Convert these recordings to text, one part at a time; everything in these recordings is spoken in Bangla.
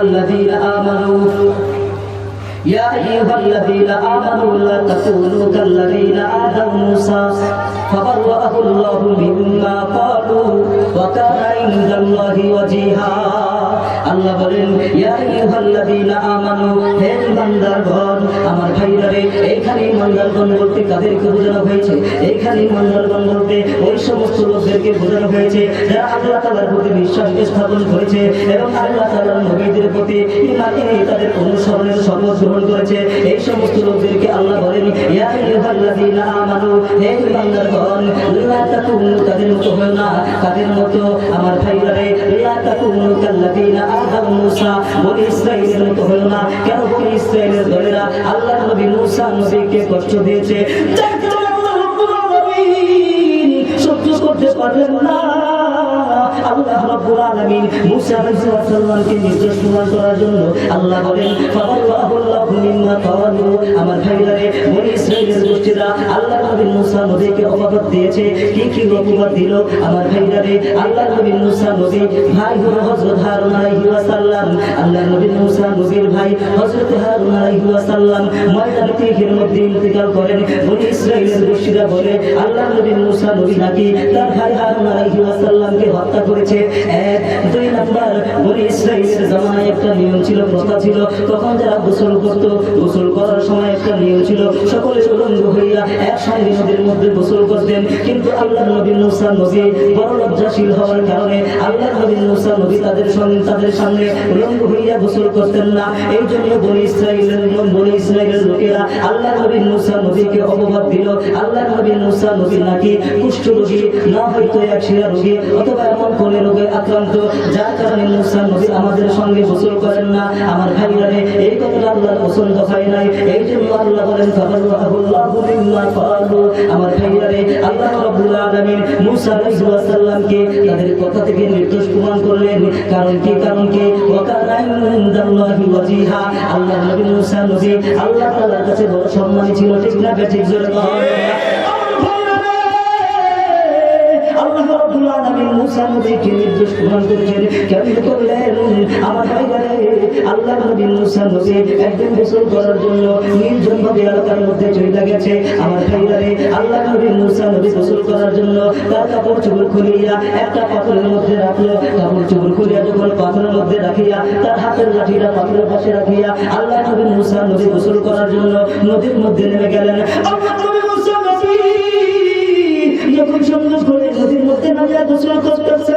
الذين آمنوا يا أيها الذين آمنوا لا تكونوا كالذين آذوا موسى فبرأه الله مما قالوا وكان عند الله وجيها আল্লাহ বলেন ইয়া আইয়ুহাল্লাযীনা আমানু হে ঈমানদারগণ আমার ভাইরারে এইখানে ঈমানদারগণ বলতে কাদেরকে বোঝানো হয়েছে এইখানে ঈমানদারগণ বলতে ওই সমস্ত লোকদেরকে বোঝানো হয়েছে যারা আল্লাহ তাআলার প্রতি বিশ্বাস স্থাপন করেছে এবং আল্লাহ তাআলার নবীদের প্রতি ঈমান এনে তাদের অনুসরণের শপথ গ্রহণ করেছে এই সমস্ত লোকদেরকে আল্লাহ বলেন ইয়া আইয়ুহাল্লাযীনা আমানু হে ঈমানদারগণ লা তাকুনু তাদের মতো হয় না তাদের মতো আমার ভাইরারে লা তাকুনু কাল্লাযীনা আযাবু মুসা বনি ইসরাঈলের মতো হলো না কেন বনি ইসরাঈলের দলেরা আল্লাহর নবী মুসা নবীকে কষ্ট দিয়েছে সহ্য করতে পারলেন না আল্লাহ রাব্বুল আলামিন মুসা আলাইহিস সালামকে নির্দেশ প্রদান করার জন্য আল্লাহ বলেন ফাবাল্লাহু মিম্মা কাওয়ালু আমার ভাইরারে বনি ইসরাঈলের গোষ্ঠীরা আল্লাহর নবী মুসা নবীকে অপবাদ দিয়েছে কি অপবাদ দিল আমার ভাইরারে আল্লাহর নবী মুসা নবী ভাই হলো হযরত হারুন আলাইহিস সালাম আল্লাহর নবী মুসা নবীর ভাই হযরত হারুন আলাইহিস সালাম ময়দানে তিহের মধ্যে ইন্তেকাল করেন বনি ইসরাঈলের গোষ্ঠীরা বলে আল্লাহর নবী মুসা নবী নাকি তার ভাই হারুন আলাইহিস সালামকে হত্যা করেছে এক দুই নাম্বার বনি ইসরাঈলের জামানায় একটা নিয়ম ছিল প্রথা ছিল তখন যারা গোসল করত গোসল করার সময় একটা নিয়ম ছিল সকলে উলঙ্গ হইয়া একসঙ্গে নদীর মধ্যে গোসল করতেন কিন্তু আল্লাহর নবী মুসা নবী বড় লজ্জাশীল হওয়ার কারণে আল্লাহর নবী মুসা নবী তাদের সামনে উলঙ্গ হইয়া গোসল করতেন না এই জন্য বনি ইসরাঈলের লোকেরা আল্লাহর নবী মুসা নবীকে অপবাদ দিল আল্লাহর নবী মুসা নবী নাকি কুষ্ঠ রোগী না হয়তো একশিরা রোগী অথবা এমন কোন রোগে আক্রান্ত যার কারণে মুসা নবী আমাদের সঙ্গে গোসল করেন না আমার ভাইরারে এই কথাটা আল্লাহর পছন্দ হয় নাই এই জন্য আল্লাহ বলেন ফাবাল্লাহু মিম্মা কালু আমার ভাইরারে আল্লাহ রাব্বুল আলামিন মুসা আলাইহিস সালামকে তাদের কথা থেকে নির্দোষ প্রমাণ করলেন কারণ কি ওয়াকানা ইনদাল্লাহি ওয়াজিহা আল্লাহর নবী মুসা নবী আল্লাহ তাআলার কাছে বড় সম্মানী ছিল ঠিক না ঠিক জোরে মুসা নবীকে নির্দেশ প্রদান করেছেন কেমন করলেন আমার ভাইরা আল্লাহর নবী মুসা নবী একদিন গোসল করার জন্য নির্জন ভাবে এলাকার মধ্যে চলে গেছে আমার ভাইরা আল্লাহর নবী মুসা নবী গোসল করার জন্য তার কাপড় চোপড় খুলিয়া একটা পাথরের মধ্যে রাখলো কাপড় চোপড় খুলিয়া যখন পাথরের মধ্যে রাখিয়া তার হাতের লাঠিটা পাথরের পাশে রাখিয়া আল্লাহর নবী মুসা নবী গোসল করার জন্য নদীর মধ্যে নেমে গেলেন আল্লাহর নবী মুসা নবী যখন সুন্দর করে নদীর মধ্যে নামিয়া গোসল করতেছে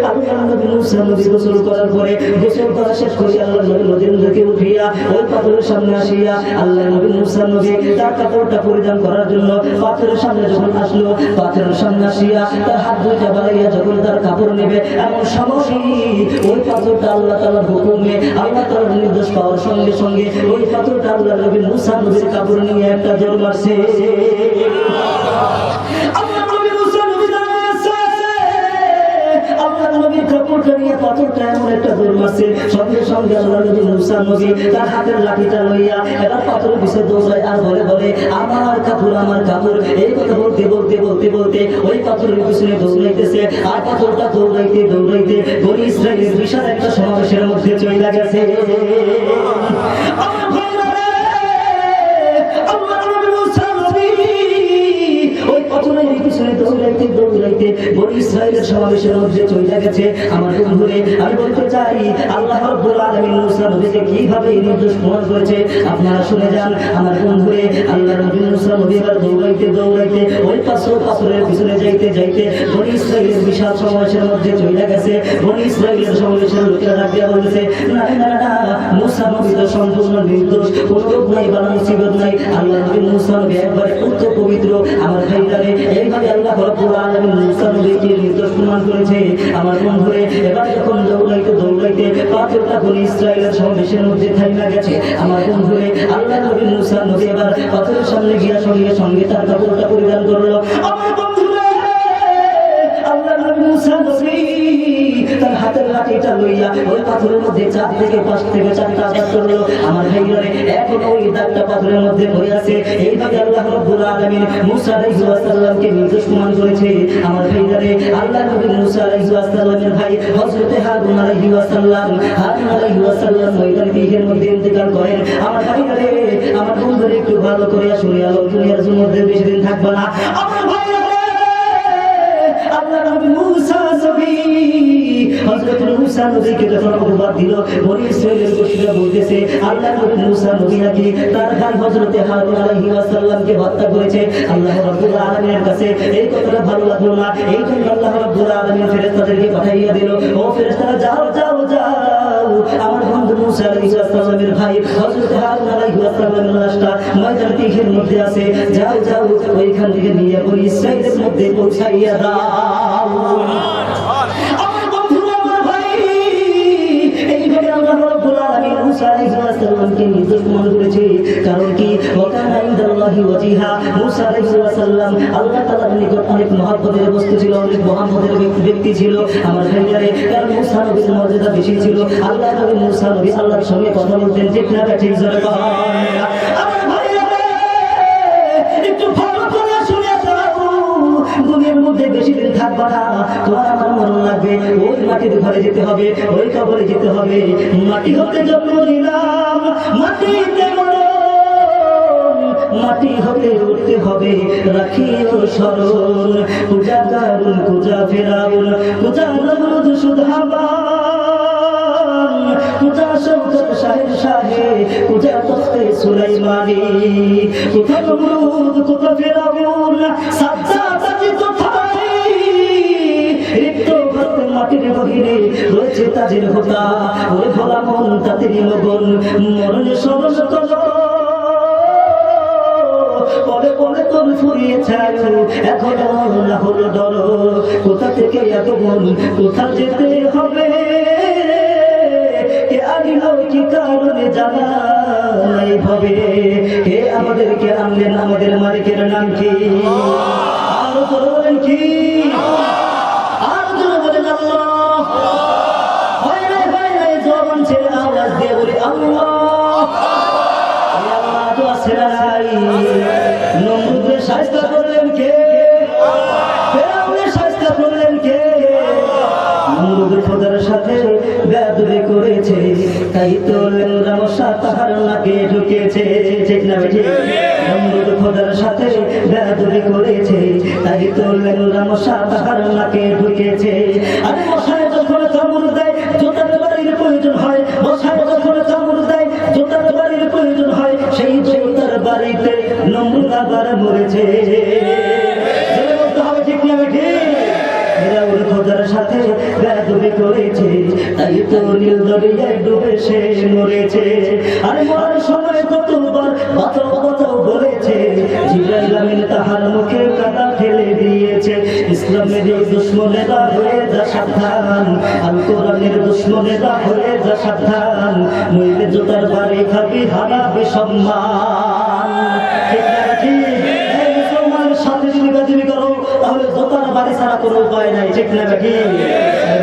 আল্লাহর নবী মুসা নবী গোসল করার পরে গোসল করা শেষ করে আল্লাহর নবী নদীর থেকে উঠিয়া ওই পাথরের সামনে আসিয়া আল্লাহর নবী মুসা নবী তার কাপড়টা পরিধান করার জন্য পাথরের সামনে যখন আসলো পাথরের সামনে আসিয়া তার হাত দুইটা বাড়াইয়া যখন তার কাপড় নেবে এমন সময় ওই পাথরটা আল্লাহ তাআলার হুকুমে আল্লাহ তাআলার নির্দেশ পাওয়ার সঙ্গে সঙ্গে ওই পাথরটা আল্লাহর নবী মুসা নবীর কাপড় নিয়ে একটা জোর মারছে পাথরটা এমন একটা জোর মারছে সঙ্গে সঙ্গে আল্লাহর নবী মুসা নবী তার হাতের লাঠিটা লইয়া এবার পাথরের পিছে দৌড়ায় আর বলে আমার কাপড় এই কথা বলতে ওই পাথরের পিছনে দৌড়াইতেছে আর পাথরটা দৌড়াইতে বনি ইসরাঈলের বিশাল একটা সমাবেশের মধ্যে চলে গেছে দৌড়াইতে বনি ইসরাঈলের সমাবেশের মধ্যে চলে গেছে আমার বন্ধুরে আমি বলতে চাই আল্লাহ রাব্বুল আলামিন মুসা নবীকে কিভাবে নির্দেশ প্রদান করেছে আপনারা শুনে যান আমার বন্ধুরে আল্লাহর নবী মুসা নবী এবার দৌড়াইতে ওই পাথরের পিছনে যাইতে বনি ইসরাঈলের বিশাল সমাবেশের মধ্যে চলে গেছে বনি ইসরাঈলের সমাবেশের লোকেরা ডাক দিয়া বলেছে না মুসা নবী তো সম্পূর্ণ নির্দোষ কোনো রোগ নাই বা মুসিবত নাই আল্লাহর নবী মুসা নবী একবারে উত্তম পবিত্র আমার ভাইরারে এইভাবে আল্লাহ রাব্বুল আলামিন মুসা নবীকে নির্দোষ প্রমাণ করেছে আমার বন্ধুরে এবার যখন দৌড়াইতে পাথরটা বনি ইসরাঈলের সমাবেশের মধ্যে থাইমা গেছে আমার বন্ধুরে আল্লাহর নবী মুসা নবী এবার পাথরের সামনে গিয়া সঙ্গে তার কাপড়টা পরিধান করলো আমার বন্ধুরে আল্লাহর নবী মুসা নবী তার হাতের লাঠিটা লইয়া ওই পাথরের মধ্যে 4 থেকে 5 থেকে 4টা দাগ করলো। আমার ভাইয়ারে এখন ওই দাগটা পাথরের মধ্যে পড়ে আছে। এইভাবে আল্লাহ রাব্বুল আলামিন মূসা আলাইহিস সালামকে নির্দেশ প্রমাণ করেছে। আমার ভাইয়ারে আল্লাহ নবী মূসা আলাইহিস সালামের ভাই হযরত হারুন আলাইহিস সালাম ময়দান তিহের মধ্যে ইন্তেকাল করেন। আমার ভাইয়ারে আমার বন্ধুরে একটু ভালো করে শুনে আলো, দুনিয়ার মধ্যে বেশি দিন থাকবে না। আমার ভাইয়ারে আল্লাহ নবী মূসা নবী হযরত মূসা নবীকে যখন অপবাদ দিল, বনি ইসরাইলের গোষ্ঠীরা বলতেছে আল্লাহ নবী মূসা নবী নাকি তার ভাই হযরত হারুন আলাইহিস সালামকে হত্যা করেছে। আল্লাহ রাব্বুল আলামিনের কাছে এই কথাটা ভালো লাগলো না। এই জন্য আল্লাহ রাব্বুল আলামিন ফেরেশতাদেরকে পাঠাইয়া দিল, ও ফেরেশতারা যাও যাও যাও, আমার বন্ধু মূসা আলাইহিস সালামের ভাই হযরত হারুন আলাইহিস সালামের লাশটা ময়দান তিহের মধ্যে আছে, যাও যাও ওইখান থেকে নিয়ে বনি ইসরাইলের মধ্যে পৌঁছাইয়া দাও। আমার বন্ধুরা, আমার ভাই, এইভাবে আল্লাহ রাব্বুল আলামিন মূসা আলাইহিস সালামকে নির্দেশ প্রমাণ করেছে। কারণ কি, ওয়াকানা ইনদাল্লাহি ওয়াজিহা, মূসা আলাইহিস সালাম আল্লাহ তাআলার নিকট অনেক মহব্বতের বস্তু ছিল, অনেক মহব্বতের ব্যক্তি ছিল। আমার ভাইয়ারে, কারণ মূসা নবীর মর্যাদা বেশি ছিল। আল্লাহ নবী মূসা নবী আল্লাহর সঙ্গে কথা বলতেন, ঠিক না ঠিক জোরে বল। আমার ভাইয়ারে একটু ভালো করে শুনে যাও, দুনিয়ার মধ্যে বেশি দিন থাকবা না। তোমার আমার মরণ লাগবে, ওই মাটির ঘরে যেতে হবে, ওই কবরে যেতে হবে। মাটি হতে জন্ম নিলাম, মাটিতে মরণ, মাটি হতে উঠতে হবে, রাখিও স্মরণ। পূজা কারুন, পূজা ফেরাউন, পূজা নমরুদ সুদহাবান, পূজা শওকত শাহের শাহে, পূজা তখতে সুলাইমানি। কোথা নমরুদ, কোথা ফেরাউন, সাজ্জাদাতি কোথায়, রিক্ত ভক্ত মাটির বহিরে রয়েছে তাজের হোতা। ওরে ভোলা মন তাদের মগন, মরণে স্মরণ করো, পরে পরে তোর ফুরিয়ে ছাড়ো, এখনো না হলো ডর। কোথা থেকে এত মন, কোথা যেতে হবে, কে আনিল কি কারণে জানা নাই ভাবে। কে আমাদেরকে আনলেন, আমাদের মালিকের নাম কি? আরো জোরে বলেন কি? আরো জোরে বলেন আল্লাহ। হয় নাই, হয় নাই, জবান ছেড়ে আওয়াজ দিয়ে বলি আল্লাহ। আল্লাহ তো আছে না নাই? নমরুদের শায়েস্তা করলেন কে? ফেরাউনের শায়েস্তা করলেন কে? নমরুদের খোদার সাথে বেয়াদবি করেছে, তাই তো লেঙ্গা মশা তাহার নাকে ঢুকেছে, ঠিক না ঠিক? নমরুদ খোদার সাথে বেয়াদবি করেছে, তাই তো লেঙ্গা মশা তাহার নাকে ঢুকেছে। আরে মশায় যখন কামড় দেয়, জোতার বাড়ির প্রয়োজন হয়। মশায় যখন কামড় দেয়, জোতার বাড়ির প্রয়োজন হয়। সেই জোতার বাড়িতে নমরুদ আবার মরেছে। ঠিক না ঠিক? ফেরাউন খোদার সাথে বেয়াদবি করেছে, তাই তো নীল দরিয়ায় ডুবে সে মরেছে। আর মরার সময় কতবার বাঁচাও বাঁচাও বলেছে, জিবরাইল আমিন তাহার মুখে কাঁটা ফেলে দিয়েছে। ইসলামের দুশ্মনেরা হয়ে যা সাবধান, আল কোরআনের দুশ্মনেরা হয়ে যা সাবধান, নইলে জোতার বাড়ি খাবি, হারাবে সম্মান। ঠিক না ঠিক? এই মুসলমানের সাথে যদি বেয়াদবি করো, তাহলে জোতার বাড়ি ছাড়া কোনো উপায় নাই, ঠিক না ঠিক?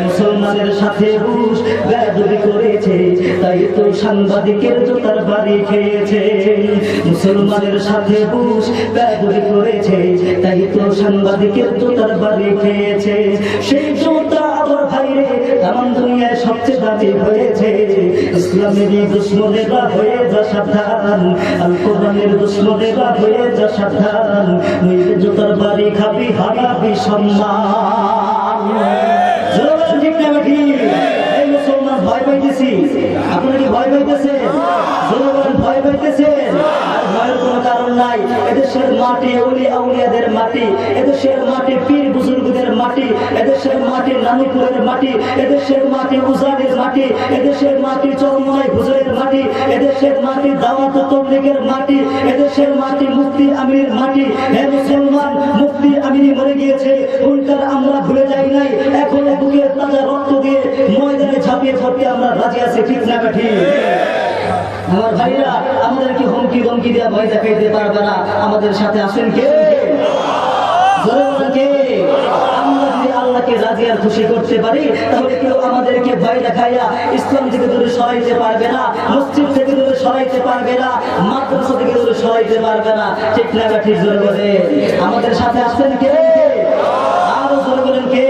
মুসলমানের সাথে ঘুষ বেয়াদবি করেছে, তাই তো সাংবাদিকের জোতার বাড়ি খেয়েছে। মুসলমানের সাথে ঘুষ বেয়াদবি করেছে, তাই তো সাংবাদিকের জোতার বাড়ি খেয়েছে। সেই জোতা আবার ভাইরে তামাম দুনিয়ায় সবচেয়ে দামি হয়েছে। ইসলামের দুশ্মনেরা হয়ে যা সাবধান, আল কোরআনের দুশ্মনেরা হয়ে যা সাবধান, নইলে জোতার বাড়ি খাবি, হারাবি সম্মান। ঠিক না ঠিক? এই মুসলমান ভয় পাইতেছি, আপনারা কি ভয় পাইতেছেন? ভয় পাইতেছেন? আর ভয়ের কোনো কারণ নাই। এদেশের মাটি ওলি আউলিয়াদের মাটি, এদেশের মাটি পীর বুজুর্গদের মাটি, এদেশের মাটি নানুপুরের মাটি, এদেশের মাটি উজানের মাটি, এদেশের মাটি চরমনাই হুজুরের মাটি, এদেশের মাটি দাওয়াত তবলিগের মাটি, এদেশের মাটি মুফতি আমিরের মাটি। হে মুসলমান, মুফতি আমিরি মরে গিয়েছে, উল্টার আমরা ভুলে যাই নাই। এখন বুকের তাজা রক্ত দিয়ে ময়দানে ঝাঁপিয়ে পড়তে আমরা রাজি আছি, ঠিক না ঠিক? আমার ভাইরা, আমাদেরকে হুমকি ধমকি দেওয়া ভয় দেখাইতে পারবে না। আমাদের সাথে আসেন কে? কে? আমরা যদি আল্লাহকে রাজি আর খুশি করতে পারি, তাহলে কেউ আমাদেরকে ভয় দেখাইয়া ইসলাম থেকে দূরে সরাইতে পারবে না, মসজিদ থেকে দূরে সরাইতে পারবে না, মাদ্রাসা থেকে দূরে সরাইতে পারবে না। ঠিক না ঠিক জোরে বলে আমাদের সাথে আছেন কে? আরো জোরে বলেন কে?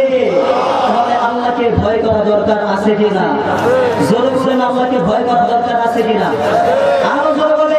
তাহলে আল্লাহকে ভয় করা দরকার আছে কিনা? জোরে বলেন আল্লাহকে ভয় করা দরকার আছে কিনা? আরো জোরে বলেন।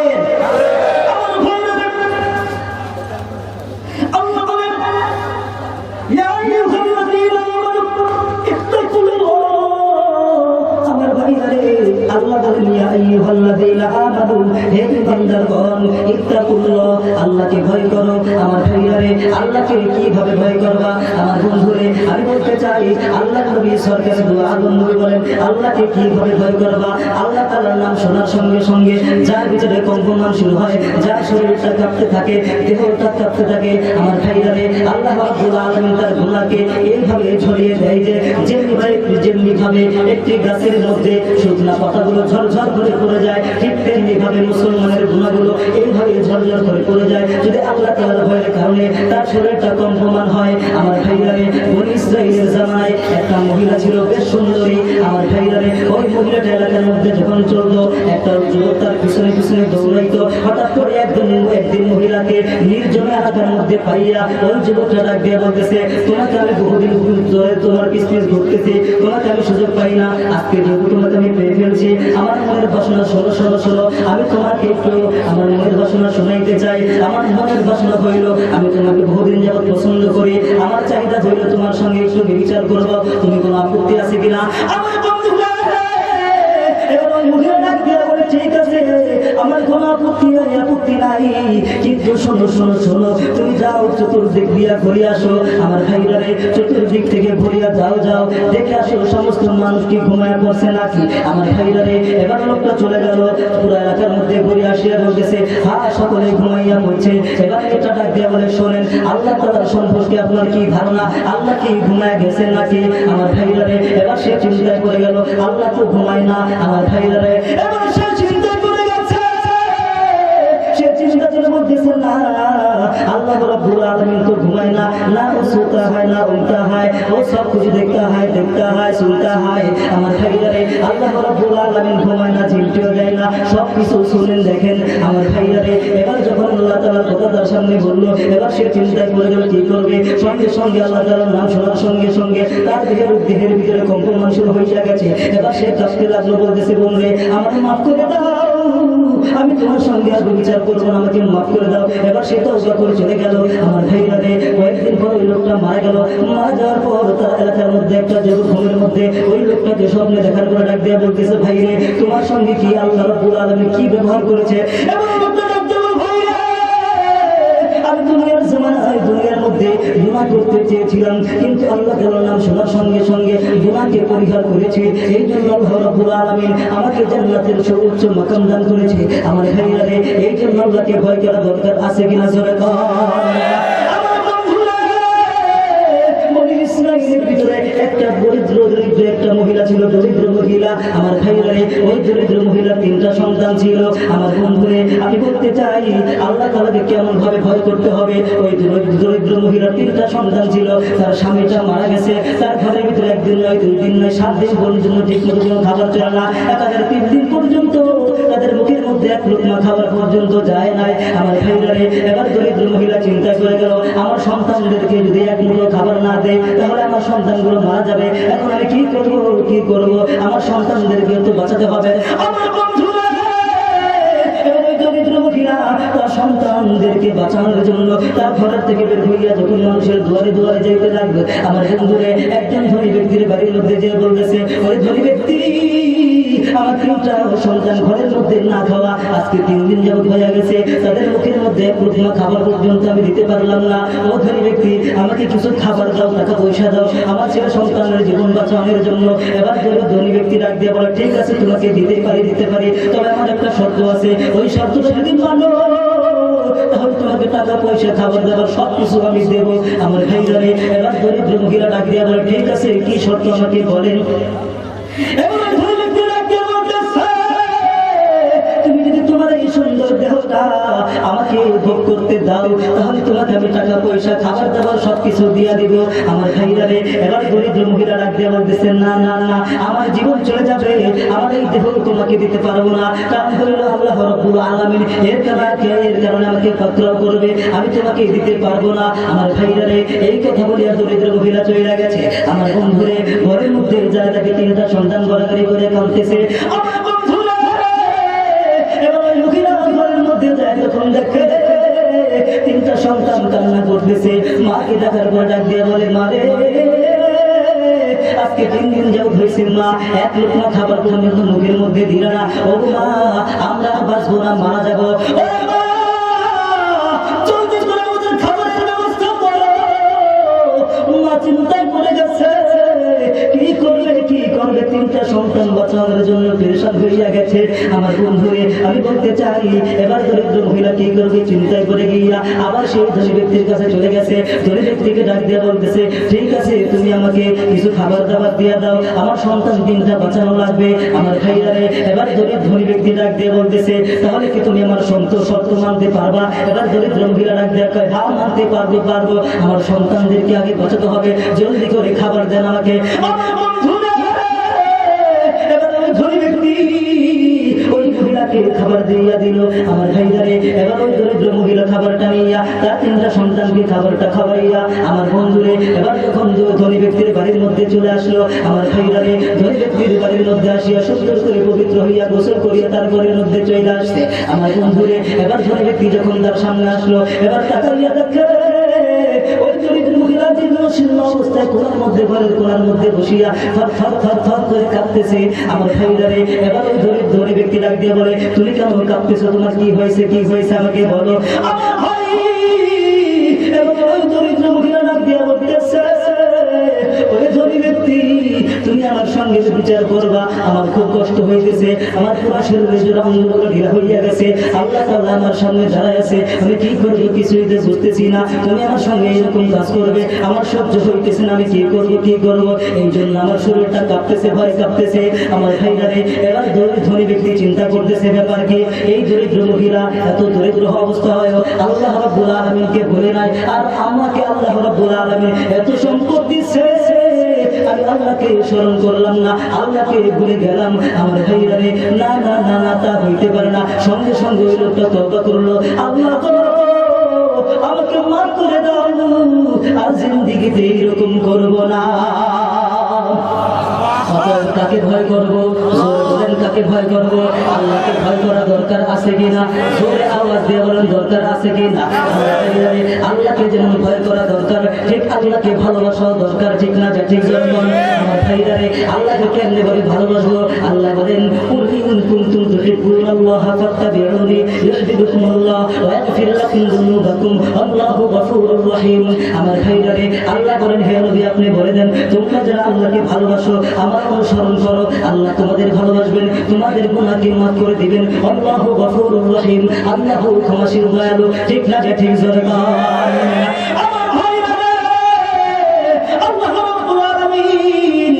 আল্লাহ বলেন ইয়া আইয়ুহাল্লাযীনা আমানু, হে ইমানদারগণ, ইত্তাকুল্লাহ, আল্লাহকে ভয় করো। আমার ভাইয়ারে, আল্লাহকে কিভাবে ভয় করবা? আমার বন্ধুরে আমি বলতে চাই, আল্লাহর নবী সরকার দু আলম নবী বলেন আল্লাহকে কিভাবে ভয় করবা? আল্লাহ তাআলার নাম শোনার সঙ্গে সঙ্গে যার ভিতরে কম্পমান শুরু হয়, যার শরীরটা কাঁপতে থাকে, দেহটা কাঁপতে থাকে, আমার ভাইয়ারে, আল্লাহ রাব্বুল আলামিন তার গুনাহকে এইভাবে ছড়িয়ে দেয় যে যেমনি ভাবে একটি গাছের মধ্যে শুকনা পাতাগুলো ঝরঝর করে পড়ে যায়, ঠিক তেমনি ভাবে মুসলমানের গুনাহগুলো এইভাবে ঝরঝর করে পড়ে যায় যদি আল্লাহ তাআলার ভয়ের কারণে তার শরীরটা কম্পমান হয়। আমার ভাইয়ারে, বনী ইসরাঈলের জামানায় একটা মহিলা ছিল বেশ সুন্দরী। আমার ভাইয়ারে, ওই মহিলাটা এলাকার মধ্যে যখন চলতো, একটা যুবক তার পিছনে পিছনে দৌড়াইতো। হঠাৎ করে একদিন মহিলাকে নির্জন এলাকার মধ্যে পাইয়া ওই যুবকটা ডাক দিয়ে বলতেছে, তোমাকে আমি বহুদিন ধরে তোমার পিছনে ঘুরতেছি, তোমাকে আমি সুযোগ পাই না, আজকে যেহেতু তোমাকে আমি পেয়ে ফেলছি, আমার মনের বাসনা শোনো শোনো শোনো, আমি তোমাকে একটু আমার মনের বাসনা শোনাইতে চাই। আমার মনের বাসনা হইল আমি তোমাকে বহুদিন যাবৎ পছন্দ করি, আমার চাহিদা হইল তোমার সঙ্গে একটু বিচার করবো, তুমি কোনো আপত্তি আছে কিনা? আমার বন্ধুরা ঠিক আছে, আমার কোনো আপত্তি নাই, কিন্তু শোনো শোনো শোনো, তুমি যাও চতুর্দিক দিয়া ঘুরে আসো। আমার ভাইরারে, চতুর্দিক থেকে ঘুরিয়া যাও দেখে আসো সমস্ত মানুষ কি ঘুমায় পড়ছে নাকি। আমার ভাইরারে, এবার লোকটা চলে গেল, পুরো এলাকার মধ্যে ঘুরে আসিয়া বলতেছে, হ্যাঁ সকলে ঘুমাইয়া পড়ছে। এবার এটা ডাক দিয়া বলে, শোনেন আল্লাহ তাআলার সম্পর্কে আপনার কি ধারণা? আল্লাহ কি ঘুমায় গেছেন নাকি? আমার ভাইরারে, এবার সে চিন্তায় পড়ে গেল, আল্লাহ তো ঘুমায় না। আমার ভাইরারে, এবার সে চিন্তায় পড়ে গেছে, সে চিন্তা করে বলতেছে, না আল্লাহ রাব্বুল আলামিন তো ঘুমায় না, না ও সোতা হয় না উল্টা হয়, ও সব কিছু দেখতে হয় শুনতে হয়। আমার ভাইয়ারে, আল্লাহ রাব্বুল আলামিন ঘুমায় না, চিন্তাও দেয় না, সব কিছু শুনেন দেখেন। আমার ভাইয়ারে, এবার যখন আল্লাহ তাআলার কথা তার সামনে বললো, এবার সে চিন্তায় পড়ে গেল কি করবে। সঙ্গে সঙ্গে আল্লাহ তাআলার নাম শোনার সঙ্গে সঙ্গে তার দেহের ভিতরে কম্পমান শুরু হয়ে গেছে। এবার সে কাঁপতে লাগলো, বলতেছে, বন্ধুরে আমাকে মাফ করে দাও, আমি তোমার সঙ্গে আর বিচার করবো না, আমাকে মাফ করে দাও। এবার সে তওবা করে চলে গেল। আমার ভাইয়ারে, কয়েকদিন পর ওই লোকটা মারা গেল। মারা যাওয়ার পর তার এলাকার মধ্যে একটা ঘুমের মধ্যে ওই লোকটাকে স্বপ্নে দেখার পরে ডাক দিয়ে বলতেছে, ভাইরে তোমার সঙ্গে কি আল্লাহ রাব্বুল আলামিন কি ব্যবহার করেছে? এবং লোকটা ডাক দিয়ে বলে, ভাইরে আমি দুনিয়ার জামানায় দুনিয়ার মধ্যে গুনাহ করতে চেয়েছিলাম, কিন্তু আল্লাহ তাআলার নাম শোনার সঙ্গে সঙ্গে গুনাহকে পরিহার করেছি, এই জন্য আল্লাহ রাব্বুল আলামিন আমাকে জান্নাতের সর্বোচ্চ মাকাম দান করেছে। আমার ভাইয়ারে, এই জন্য আল্লাহকে ভয় করা দরকার আছে কিনা জোরে কর। আমার বন্ধুরা, বনী ইসরাঈলের ভিতরে একটা দরিদ্র একটা মহিলা ছিল, দরিদ্র মহিলা। আমার ভাইয়ারে, ওই দরিদ্র মহিলার 3টা সন্তান ছিল। আমার বন্ধুরে আমি বলতে চাই, আল্লাহ তাআলাকে কেমন ভাবে ভয় করতে হবে। ওই দরিদ্র মহিলার 3টা সন্তান ছিল, তার স্বামীটা মারা গেছে, তার ঘরের ভিতরে 1 দিন নয় 2 দিন নয় 7 দিন পর্যন্ত ঠিক মতো কোনো খাবার চলে না, তাদের 3 দিন পর্যন্ত তাদের মুখের মধ্যে এক লোকমা খাবার পর্যন্ত যায় নাই। আমার ভাইয়ারে, এবার দরিদ্র মহিলা চিন্তা করে গেল, আমার সন্তানদেরকে যদি এক মুঠো খাবার না দেয় তাহলে আমার সন্তানগুলো মারা যাবে, এখন আমি কি করবো, আমার সন্তানদেরকে তো বাঁচাতে হবে। আমার বন্ধুরা, দরিদ্র মহিলা তার সন্তানদেরকে বাঁচানোর জন্য তার ঘরের থেকে বের হইয়া যখন মানুষের দুয়ারে দুয়ারে যাইতে লাগবে, আমার বন্ধুরে একজন ধনী ব্যক্তির বাড়ির মধ্যে যে বলতেছে, ওই ধনী ব্যক্তি আমার 3টা সন্তান ঘরের মধ্যে না খাওয়া আজকে 3 দিন যাবত হয়ে গেছে, তাদের মুখের মধ্যে এক মুঠো খাবার পর্যন্ত আমি দিতে পারলাম না। ও ধনী ব্যক্তি, আমাকে কিছু খাবার দাও, টাকা পয়সা দাও, আমার ছেলে সন্তানের জীবন বাঁচানোর জন্য। এবার ধনী ব্যক্তি ডাক দিয়ে বলে, ঠিক আছে তোমাকে দিতে পারি, তবে আমার একটা শর্ত আছে, ওই শর্তটা যদি মানো তাহলে তোমাকে টাকা পয়সা খাবার দাবার সব কিছু আমি দেবো। আমার ভাইজানে, এবার দরিদ্র মহিলা ডাক দিয়ে বলে, ঠিক আছে কি শর্ত আমাকে বলেন। তুমি যদি তোমার এই সুন্দর দেহটা আমাকে আমাকে ভোগ করতে দাও, তাহলে তোমাকে আমি টাকা পয়সা খাবার দাবার সবকিছু দিয়া দিব। আমার ভাইরা রে, এবার দরিদ্র মহিলা ডাক দিয়ে বলতেছেন, না না না, আমার জীবন চলে যাবে, আমার এই দেহ তোমাকে দিতে পারবো না। কারণ হইল আল্লাহ রাব্বুল আলামিন এর কারণে আমাকে পাকড়াও করবে, আমি তোমাকে দিতে পারবো না। আমার ভাইরা রে, এই কথা বলিয়া দরিদ্র মহিলা চলে গেছে। আমার বন্ধুরে ঘরের মধ্যে যায়, তাকে 3টা সন্তান গড়াগড়ি করে কাঁদতেছে। আমার বন্ধুরে এবার ওই মহিলা ঘরের মধ্যে যায়, যখন দেখে 3টা সন্তান কান্না করতেছে, মাকে দেখার পর ডাক দিয়ে বলে, মা রে, আজকে 3 দিন যাও হয়েছে মা, এক লোকমা খাবার পর্যন্ত মুখের মধ্যে দিল না। ও মা, আমরা বাঁচবো না, মারা যাবো। চিন্তায় পড়ে গেছে, কি করবে 3টা সন্তান বাঁচানোর জন্য পেরেশান হইয়া গেছে। আমার বন্ধুরে আমি বলতে চাই, এবার দরিদ্র মহিলা কি করবে চিন্তায় পড়ে গিয়া আবার সেই ধনী ব্যক্তির কাছে চলে গেছে। ধনী ব্যক্তিকে ডাক দিয়ে বলতেছে, ঠিক আছে, তুমি আমাকে কিছু খাবার দাবার দিয়ে দাও, আমার সন্তান 3টা বাঁচানো লাগবে। আমার ভাইয়ারে, এবার ধনী ব্যক্তি ডাক দিয়ে বলতেছে, তাহলে কি তুমি আমার শর্ত মানতে পারবা? এবার দরিদ্র মহিলা ডাক দিয়ে কয়, হ্যাঁ মানতে পারবো, আমার সন্তানদেরকে আগে বাঁচাতে হবে, জলদি করে খাবার দেন আমাকে। ধনী ব্যক্তি ওই মহিলাকে খাবার দিয়া দিল। আমার ভাইয়ারে, এবার ওই দরিদ্র মহিলা খাবারটা নিয়া তার 3টা সন্তানকে খাবারটা খাওয়াইয়া, আমার বন্ধুরে এবার যখন ধনী ব্যক্তির বাড়ির মধ্যে চলে আসলো, আমার ভাইয়ারে ধনী ব্যক্তির বাড়ির মধ্যে আসিয়া সুন্দর করে পবিত্র হইয়া গোসল করিয়া তার ঘরের মধ্যে চলে আসছে। আমার বন্ধুরে এবার ধনী ব্যক্তি যখন তার সামনে আসলো, এবার তাকাইয়া দেখে ওই দরিদ্র মহিলা জীর্ণ অবস্থায় ঘরের মধ্যে বসিয়া থর করে কাঁপতেছে। আমার ভাইয়ারে, এবার ওই ধনী ব্যক্তি ডাক দিয়ে বলে, তুমি কেন কাঁপতেছো, তোমার কি হয়েছে আমাকে বলো। এবং ওই দরিদ্র মহিলা ডাক দিয়ে বলতেছে, ওই ধনী ব্যক্তি, তুমি আমার সঙ্গে বিচার করবা, আমার খুব কষ্ট হইতেছে, আমার পুরো শরীরের অঙ্গগুলো ঢিলা হইয়া গেছে, আল্লাহ তাআলা আমার সামনে দাঁড়ায় আছে, আমি কি করবো কিছুই তো বুঝতেছি না, তুমি আমার সঙ্গে এরকম কাজ করবে, আমার সহ্য হইতেছে না, আমি কি করবো, এই জন্য আমার শরীরটা কাঁপতেছে, ভয় কাঁপতেছে। আমার ভাইয়ারে, এবার ধনী ব্যক্তি চিন্তা করতেছে, ব্যাপার কি, এই দরিদ্র মহিলা এত দরিদ্র অবস্থা হয় আল্লাহ রাব্বুল আলামিনকে ভুলে নাই, আর আমাকে আল্লাহ রাব্বুল আলামিন এত সম্পদ দিচ্ছে, আমি আল্লাহকে স্মরণ করলাম না, আল্লাহকে ভুলে গেলাম। আমার ভাইয়ারে, না না না না, তা হইতে পারে না। সঙ্গে সঙ্গে ওই লোকটা তওবা করলো, আল্লাহ আমাকে মাফ করে দাও, আর জিন্দেগিতে এরকম করবো না। কাকে ভয় করবো? কাকে ভয় করবো? আল্লাহকে ভয় করা দরকার আছে কিনা? জোরে আওয়াজ দিয়ে বলেন, দরকার আছে কিনা? আল্লাহকে যেমন ভয় করা দরকার, ঠিক আল্লাহকে ভালোবাসা দরকার, ঠিক না? ঠিক জন্য আমার ভাইয়ারে, আল্লাহকে কেমনে ভাবে ভালোবাসবো? আল্লাহ বলেন, কুল ইন কুনতুম তুহিব্বুনাল্লাহা ফাত্তাবিউনি ইউহিব্বুকুমুল্লাহ ওয়া ইয়াগফির লাকুম যুনুবাকুম আল্লাহু গফুরুর রহিম। আমার ভাইয়ারে, আল্লাহ বলেন, হে নবী আপনি বলে দেন, তোমরা যারা আল্লাহকে ভালোবাসো, আমার অনুসরণ করো, আল্লাহ তোমাদের ভালোবাসবেন, তোমাদের গুনাহকে মাফ করে দিবেন। আল্লাহু গফুরুর রহিম, আল্লাহু ক্ষমাশীল দয়ালু, ঠিক না? ঠিক জোরে আমার ভাইয়ারে, আল্লাহ রাব্বুল আলামিন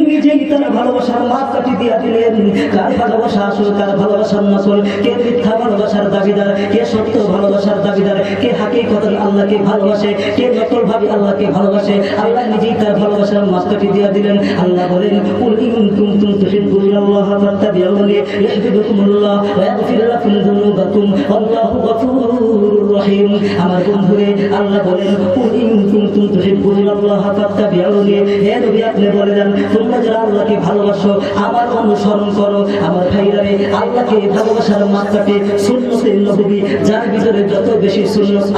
নিজেই তার ভালোবাসার মাপকাঠি দিয়া দিলেন। কার ভালোবাসা আসল, কার ভালোবাসার নকল, কে মিথ্যা ভালোবাসার দাবিদার, কে সত্য ভালোবাসার দাবিদার, কে হাকিকতান আল্লাহকে ভালোবাসে, কে নকল ভাবে আল্লাহকে ভালোবাসে, আল্লাহ নিজেই তার ভালোবাসার মাপকাঠি দিয়া দিলেন। আল্লাহ বলেন, কুল ইন কুনতুম তুহিব্বুনাল্লাহা ফাত্তাবিউনি ইউহিব্বুকুমুল্লাহ ওয়া ইয়াগফির লাকুম যুনুবাকুম আল্লাহু গফুরুর রহিম। আমার বন্ধুরে, আল্লাহ বলেন, কুল ইন কুনতুম তুহিব্বুনাল্লাহা ফাত্তাবিউনি, হে নবী আপনি বলে দেন, তোমরা যারা আল্লাহকে ভালোবাসো, আমার অনুসরণ করো। আমার ভাইয়ারে, আল্লাহকে ভালোবাসার মাপকাঠি সুন্নতে নবী, যার ভিতরে যত বেশি সুন্নত